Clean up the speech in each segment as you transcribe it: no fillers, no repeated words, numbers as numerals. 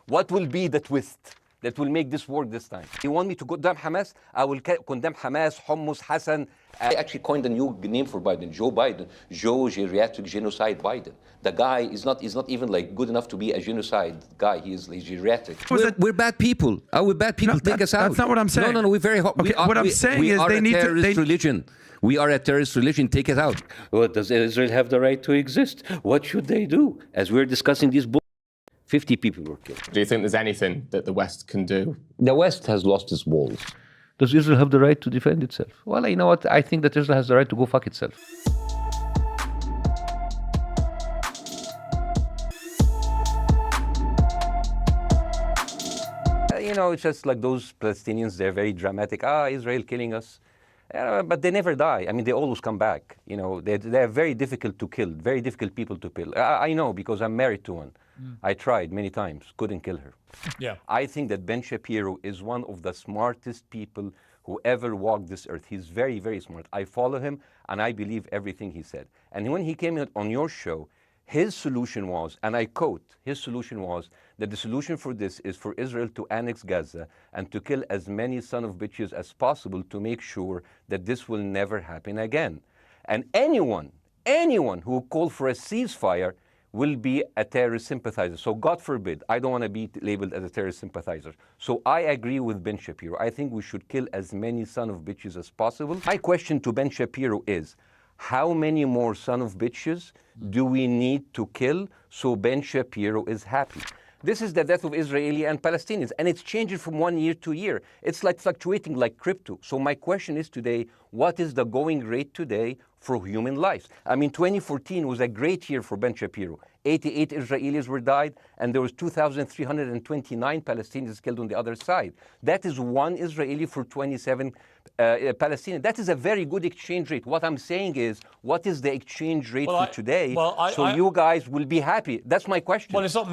What will be the twist that will make this work this time? You want me to condemn Hamas? I will condemn Hamas, Hummus, Hassan. I actually coined a new name for Biden, Joe Biden, Joe Geriatric Genocide Biden. The guy is not even like good enough to be a genocide guy. He's geriatric. We're bad people. We're bad people. Take us out. That's not what I'm saying. No, we're very hot. Okay, what I'm saying is they need to. Religion. We are a terrorist religion. Take us out. Well, does Israel have the right to exist? What should they do? As we're discussing these books, 50 people were killed. Do you think there's anything that the West can do? The West has lost its walls. Does Israel have the right to defend itself? Well, you know what? I think that Israel has the right to go fuck itself. You know, it's just like those Palestinians, they're very dramatic. Israel killing us. But they never die. I mean, they always come back. You know, they're very difficult to kill, very difficult people to kill. I know because I'm married to one. I tried many times, couldn't kill her. Yeah. I think that Ben Shapiro is one of the smartest people who ever walked this earth. He's very, very smart. I follow him, and I believe everything he said. And when he came on your show, his solution was, and I quote, his solution was that the solution for this is for Israel to annex Gaza and to kill as many son of bitches as possible to make sure that this will never happen again. And anyone who called for a ceasefire will be a terrorist sympathizer. So God forbid, I don't want to be labeled as a terrorist sympathizer. So I agree with Ben Shapiro. I think we should kill as many son of bitches as possible. My question to Ben Shapiro is, how many more son of bitches do we need to kill so Ben Shapiro is happy? This is the death of Israeli and Palestinians, and it's changing from 1 year to year. It's like fluctuating like crypto. So my question is today, what is the going rate today for human lives? I mean, 2014 was a great year for Ben Shapiro. 88 Israelis were died, and there was 2,329 Palestinians killed on the other side. That is one Israeli for 27 Palestinians. That is a very good exchange rate. What I'm saying is, what is the exchange rate for today? You guys will be happy. That's my question. Well, it's not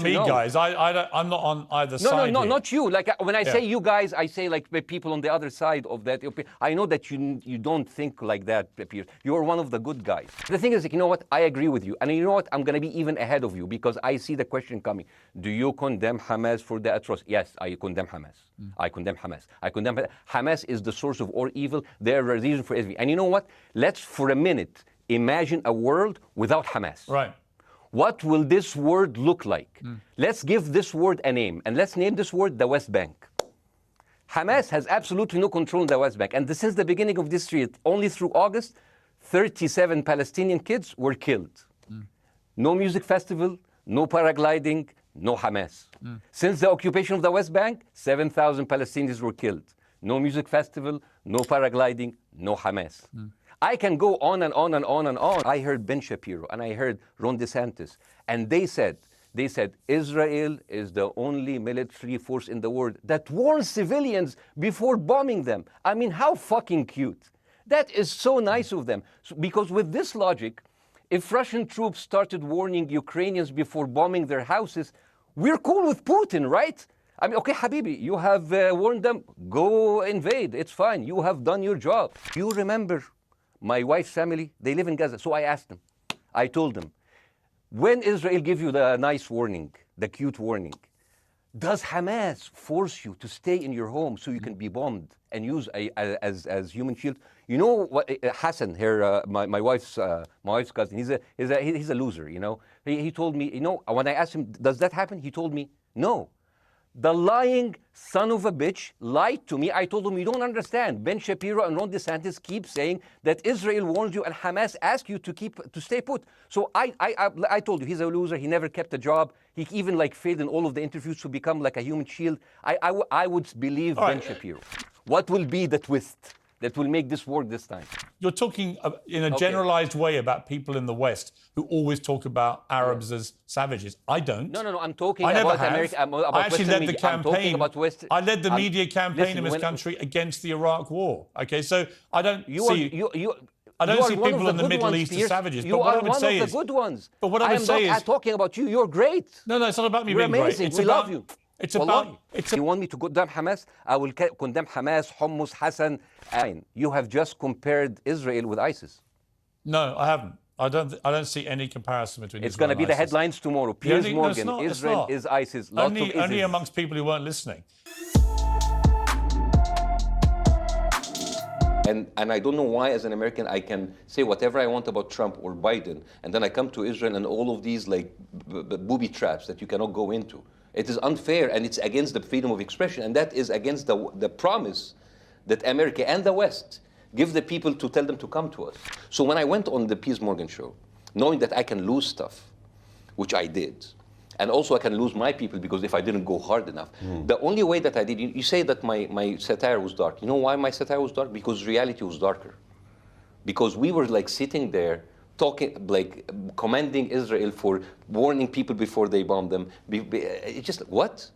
me, guys. I'm not on either side. No, not you. Like when I say you guys, I say like the people on the other side of that. I know that you don't think like that, Piers. You're one of the good guys. The thing is, you know what? I agree with you, and you know what? I'm going to be even ahead of you because I see the question coming. Do you condemn Hamas for the atrocity? Yes, I condemn Hamas. I condemn Hamas. I condemn Hamas is the source of all evil. They're a reason for everything. And you know what? Let's for a minute imagine a world without Hamas. Right. What will this world look like? Let's give this word a name, and let's name this word the West Bank. Hamas has absolutely no control in the West Bank, and since the beginning of this year, only through August, 37 Palestinian kids were killed. No music festival, no paragliding, no Hamas. Since the occupation of the West Bank, 7,000 Palestinians were killed. No music festival, no paragliding, no Hamas. I can go on and on and on and on. I heard Ben Shapiro and I heard Ron DeSantis, and they said Israel is the only military force in the world that warns civilians before bombing them. I mean, how fucking cute. That is so nice of them. Because with this logic, if Russian troops started warning Ukrainians before bombing their houses, we're cool with Putin, right? I mean, okay, Habibi, you have warned them, go invade, it's fine, you have done your job. You remember my wife's family, they live in Gaza, so I asked them, I told them, when Israel gives you the nice warning, the cute warning, does Hamas force you to stay in your home so you can be bombed and use as human shield? You know what? Hassan here, my wife's cousin. He's a loser. You know. He told me. You know, when I asked him, does that happen? He told me, no. The lying son of a bitch lied to me. I told him, you don't understand. Ben Shapiro and Ron DeSantis keep saying that Israel warned you and Hamas asked you to stay put. So I told you, he's a loser. He never kept a job. He even like failed in all of the interviews to become like a human shield. I would believe Ben Shapiro. What will be the twist that will make this work this time? You're talking in a generalized way about people in the West who always talk about Arabs as savages. I don't. No. I'm talking about America. I actually led the campaign. I led the media campaign listen, in this country against the Iraq War. Okay, so I don't see. I don't see people in the Middle East as savages. You are one of the good ones. But what I would say is, I'm talking about you. You're great. No, it's not about me being amazing. great. We love you. It's about. You want me to condemn Hamas? I will condemn Hamas, Hummus, Hassan. You have just compared Israel with ISIS. No, I haven't. I don't see any comparison between It's Israel going to be and the ISIS. headlines tomorrow. Piers No, it's Morgan, not, it's Israel not. is ISIS. Lots of Only ISIS. amongst people who weren't listening. And I don't know why, as an American, I can say whatever I want about Trump or Biden, and then I come to Israel and all of these like booby traps that you cannot go into. It is unfair, and it's against the freedom of expression, and that is against the promise that America and the West give the people to tell them to come to us. So when I went on the Piers Morgan show, knowing that I can lose stuff, which I did, and also I can lose my people because if I didn't go hard enough. The only way that I did, you say that my satire was dark. You know why my satire was dark? Because reality was darker. Because we were like sitting there talking, like commending Israel for warning people before they bomb them. It's just, what?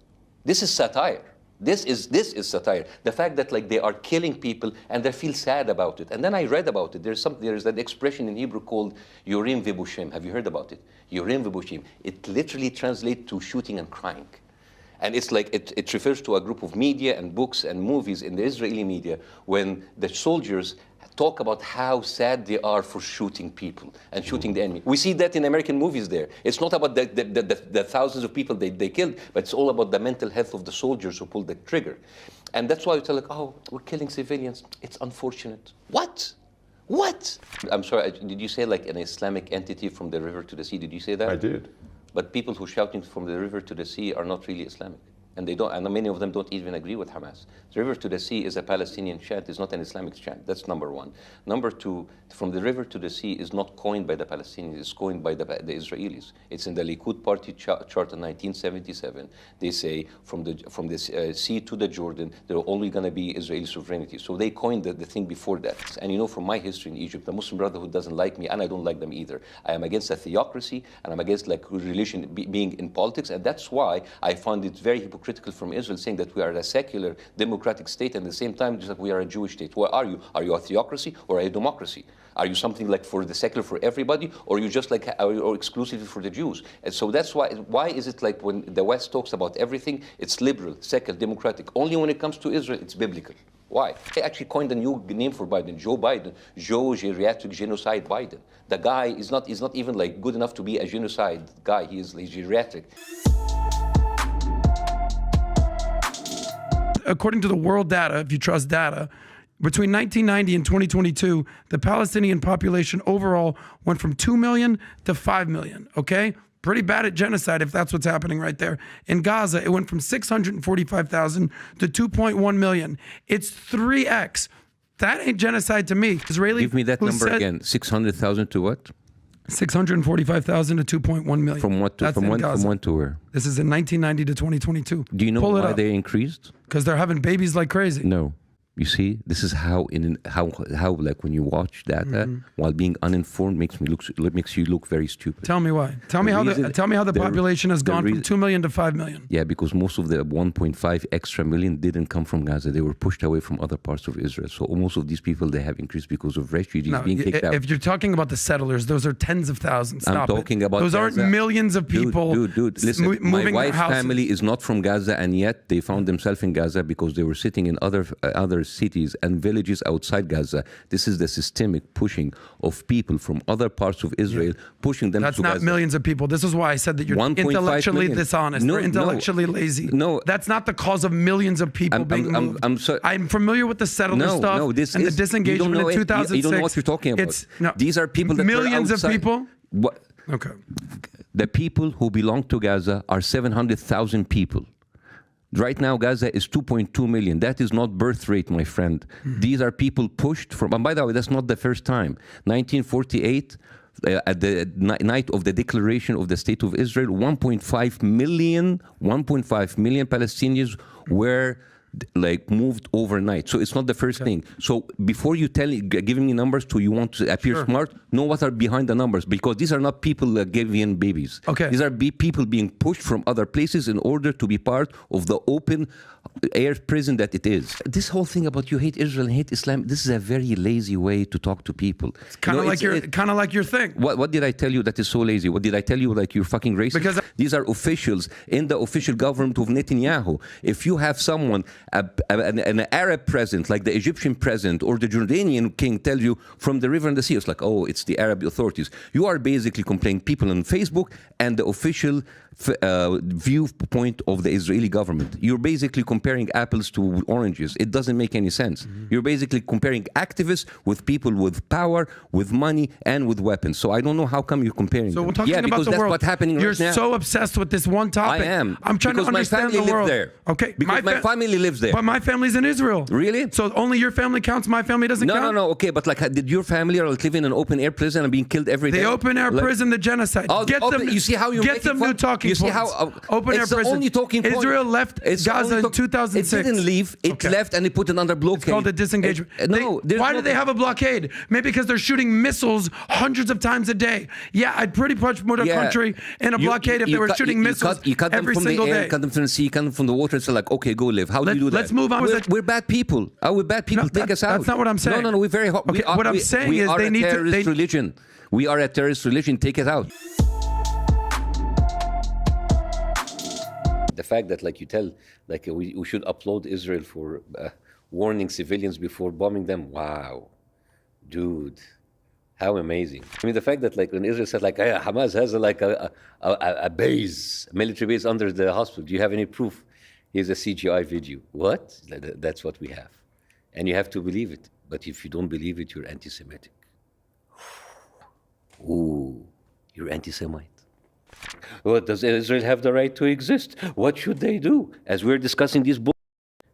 This is satire. This is satire. The fact that like they are killing people and they feel sad about it. And then I read about it. There's that expression in Hebrew called Yorim Vibushem. Have you heard about it? Yorim Vibushem. It literally translates to shooting and crying. And it's like, it refers to a group of media and books and movies in the Israeli media when the soldiers talk about how sad they are for shooting people and shooting the enemy. We see that in American movies there. It's not about the thousands of people they killed, but it's all about the mental health of the soldiers who pulled the trigger. And that's why you tell like, oh, we're killing civilians. It's unfortunate. What? What? I'm sorry, did you say like an Islamic entity from the river to the sea? Did you say that? I did. But people who shouting from the river to the sea are not really Islamic. And they don't, and many of them don't even agree with Hamas. The river to the sea is a Palestinian chant, it's not an Islamic chant. That's number one. Number two, from the river to the sea is not coined by the Palestinians, it's coined by the Israelis. It's in the Likud party chart in 1977. They say from the sea to the Jordan, there are only going to be Israeli sovereignty. So they coined the thing before that. And you know, from my history in Egypt, the Muslim Brotherhood doesn't like me, and I don't like them either. I am against a theocracy, and I'm against like religion being in politics, and that's why I found it very hypocritical from Israel saying that we are a secular democratic state and at the same time just like we are a Jewish state. What are you? Are you a theocracy or a democracy? Are you something like for the secular for everybody, or you just like or exclusively for the Jews? And so that's why is it like when the West talks about everything, it's liberal, secular, democratic. Only when it comes to Israel, it's biblical. Why? They actually coined a new name for Biden, Joe Biden, Geriatric Genocide Biden. The guy is not even like good enough to be a genocide guy. He's geriatric. According to the world data, if you trust data, between 1990 and 2022, the Palestinian population overall went from 2 million to 5 million, okay? Pretty bad at genocide if that's what's happening right there. In Gaza, it went from 645,000 to 2.1 million. It's 3x. That ain't genocide to me. Israeli. Give me that number again. 600,000 to what? 645,000 to 2.1 million. From what to from when to where? This is in 1990 to 2022. Do you know why they increased? Because they're having babies like crazy. No. You see, this is how like when you watch data while being uninformed makes you look very stupid. Tell me why. Tell me how the population has gone from 2 million to 5 million. Yeah, because most of the 1.5 extra million didn't come from Gaza. They were pushed away from other parts of Israel. So most of these people, they have increased because of refugees being kicked out. If you're talking about the settlers, those are tens of thousands. I'm talking about those Gaza. Aren't millions of people. Dude, listen, my wife's family is not from Gaza, and yet they found themselves in Gaza because they were sitting in other cities and villages outside Gaza. This is the systemic pushing of people from other parts of Israel, pushing them to Gaza. That's not millions of people. This is why I said that you're intellectually dishonest or intellectually lazy. No. That's not the cause of millions of people being moved. I'm familiar with the settler stuff and the disengagement in 2006. You don't know what you're talking about. These are people that millions are outside. of people? What? Okay. The people who belong to Gaza are 700,000 people. Right now, Gaza is 2.2 million. That is not birth rate, my friend. These are people pushed from, and by the way, that's not the first time. 1948, at the night of the declaration of the State of Israel, 1.5 million Palestinians were like moved overnight. So it's not the first thing. So before you giving me numbers you want to appear smart, know what are behind the numbers, because these are not people giving babies. Okay. These are people being pushed from other places in order to be part of the open air prison that it is. This whole thing about you hate Israel and hate Islam, this is a very lazy way to talk to people. It's kind of like your thing. What did I tell you that is so lazy? What did I tell you like you're fucking racist? Because these are officials in the official government of Netanyahu. If you have someone an Arab president, like the Egyptian president or the Jordanian king, tell you from the river and the sea, it's like, oh, it's the Arab authorities. You are basically complaining people on Facebook and the official viewpoint of the Israeli government. You're basically comparing apples to oranges. It doesn't make any sense. You're basically comparing activists with people with power, with money, and with weapons. So I don't know how come you're comparing So them. we're talking about because the that's world. what's happening You're right now. so obsessed with this one topic. I am. I'm trying because to understand my family the world. lives there. Okay. Because my family lives there. But my family's in Israel. Really? So only your family counts, my family doesn't count? No. Okay, but like, did your family or live in an open air prison and being killed every day? The open air prison, the genocide. Get them. You see how you get them new talking You see points. how Open air it's the prison. only talking point. Israel left Gaza in 2006. It didn't leave. It left and they put it under blockade. It's called a disengagement. Why do they have a blockade? Maybe because they're shooting missiles hundreds of times a day. Yeah, I'd pretty much put a country in a blockade if they were shooting missiles every single day. You cut them from the sea, cut them from the water. It's like, okay, go live. How do you do that? Let's move on. We're bad people. We're bad people. Take us out. That's not what I'm saying. No. We're very hot. Okay, what I'm saying is they need to. We are a terrorist religion. We are a terrorist religion. Take it out. The fact that, like you tell, like we should applaud Israel for warning civilians before bombing them. Wow, dude, how amazing! I mean, the fact that like when Israel said like Hamas has a base, a military base under the hospital. Do you have any proof? Here's a CGI video. What? That's what we have, and you have to believe it. But if you don't believe it, you're anti-Semitic. Ooh, you're anti-Semite. Well, does Israel have the right to exist? What should they do? As we're discussing these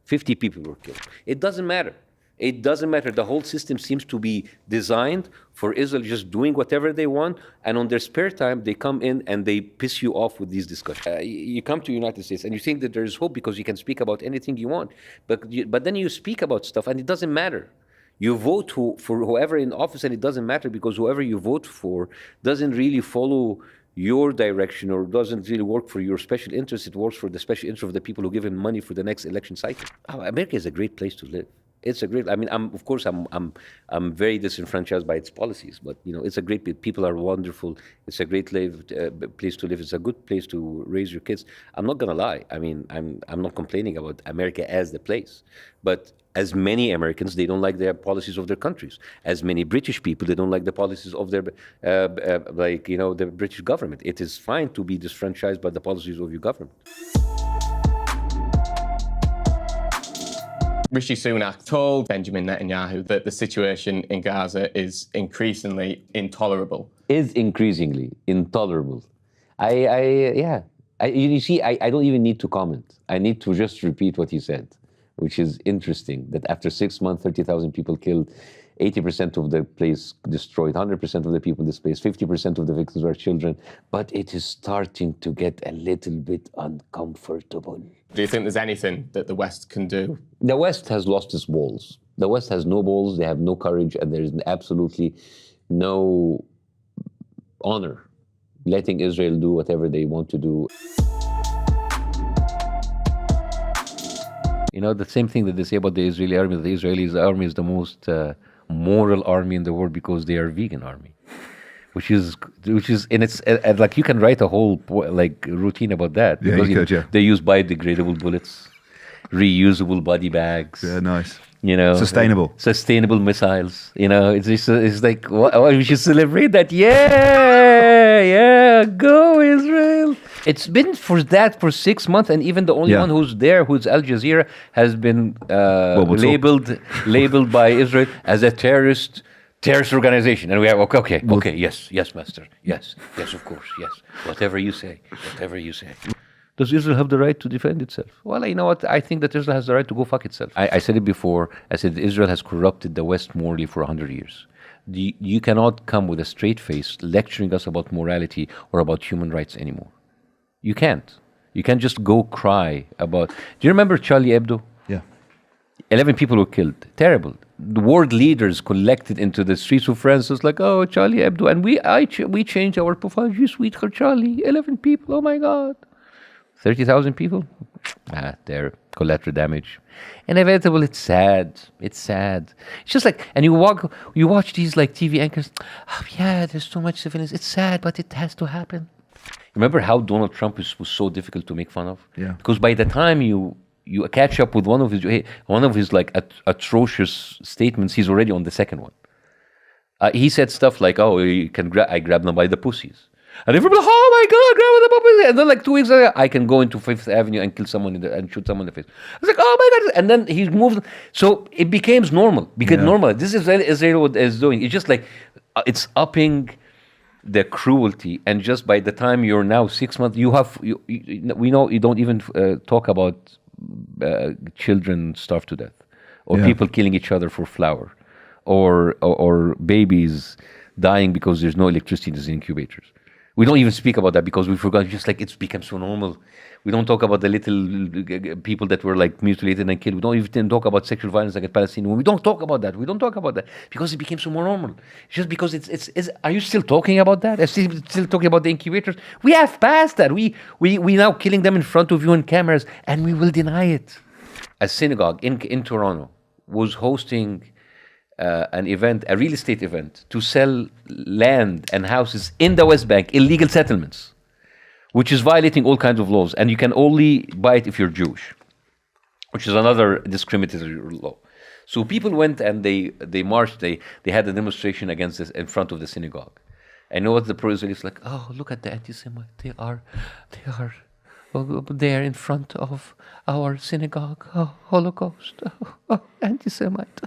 50 people were killed. It doesn't matter. It doesn't matter. The whole system seems to be designed for Israel just doing whatever they want, and on their spare time, they come in and they piss you off with these discussions. You come to the United States and you think that there is hope because you can speak about anything you want, but then you speak about stuff and it doesn't matter. You vote for whoever in office and it doesn't matter because whoever you vote for doesn't really follow your direction or doesn't really work for your special interest. It works for the special interest of the people who give him money for the next election cycle. America is a great place to live. It's a great. I mean, I'm very disenfranchised by its policies, but it's a great. People are wonderful. It's a great place to live. It's a good place to raise your kids. I'm not gonna lie. I mean, I'm not complaining about America as the place, but as many Americans, they don't like the policies of their countries. As many British people, they don't like the policies of their, the British government. It is fine to be disfranchised by the policies of your government. Rishi Sunak told Benjamin Netanyahu that the situation in Gaza is increasingly intolerable. Is increasingly intolerable. You see, I don't even need to comment. I need to just repeat what he said, which is interesting, that after 6 months, 30,000 people killed, 80% of the place destroyed, 100% of the people displaced, 50% of the victims were children, but it is starting to get a little bit uncomfortable. Do you think there's anything that the West can do? The West has lost its balls. The West has no balls, they have no courage, and there is absolutely no honor letting Israel do whatever they want to do. The same thing that they say about the Israeli army, the Israeli army is the most moral army in the world because they are a vegan army, which is and it's like you can write a whole routine about that. Yeah, because, you could, yeah. They use biodegradable bullets, reusable body bags. Yeah, nice. Sustainable missiles. It's like we should celebrate that. Yeah, go Israel. It's been for 6 months, and even the only one who's there, who's Al Jazeera, has been labeled by Israel as a terrorist organization. And we have okay, yes, master, yes, of course, yes, whatever you say. Does Israel have the right to defend itself? Well, you know what? I think that Israel has the right to go fuck itself. I said it before. I said Israel has corrupted the West morally for 100 years. You cannot come with a straight face lecturing us about morality or about human rights anymore. You can't. You can't just go cry about... Do you remember Charlie Hebdo? Yeah. 11 people were killed. Terrible. The world leaders collected into the streets of France. It's like, oh, Charlie Hebdo. And we changed our profile. Je suis Charlie. 11 people. Oh, my God. 30,000 people? They're collateral damage. Inevitable. It's sad. It's just like... And you watch these TV anchors. Oh, yeah, there's so much civilians. It's sad, but it has to happen. Remember how Donald Trump was so difficult to make fun of? Yeah. Because by the time you you catch up with one of his like atrocious statements, he's already on the second one. He said stuff like, "Oh, I grabbed them by the pussies," and everybody, "Oh my God, grab them by the pussies!" And then like 2 weeks later, I can go into Fifth Avenue and kill someone and shoot someone in the face. I was like, "Oh my God!" And then he moved. So it became normal. Normal. This is what Israel is doing. It's just like it's upping the cruelty, and just by the time you're now 6 months, we know you don't even talk about children starved to death, or people killing each other for flour, or babies dying because there's no electricity in the incubators. We don't even speak about that because we forgot. Just like it's become so normal. We don't talk about the little people that were like mutilated and killed. We don't even talk about sexual violence against Palestinians. We don't talk about that. We don't talk about that because it became so more normal. Just because it's are you still talking about that? Are you still talking about the incubators? We have passed that. We now killing them in front of you on cameras, and we will deny it. A synagogue in Toronto was hosting an event, a real estate event, to sell land and houses in the West Bank, illegal settlements, which is violating all kinds of laws. And you can only buy it if you're Jewish, which is another discriminatory law. So people went and they marched, they had a demonstration against this in front of the synagogue. And you know what the pro-Israelis like? "Oh, look at the anti-Semites. They are there in front of our synagogue. Oh, Holocaust. Oh, anti-Semite."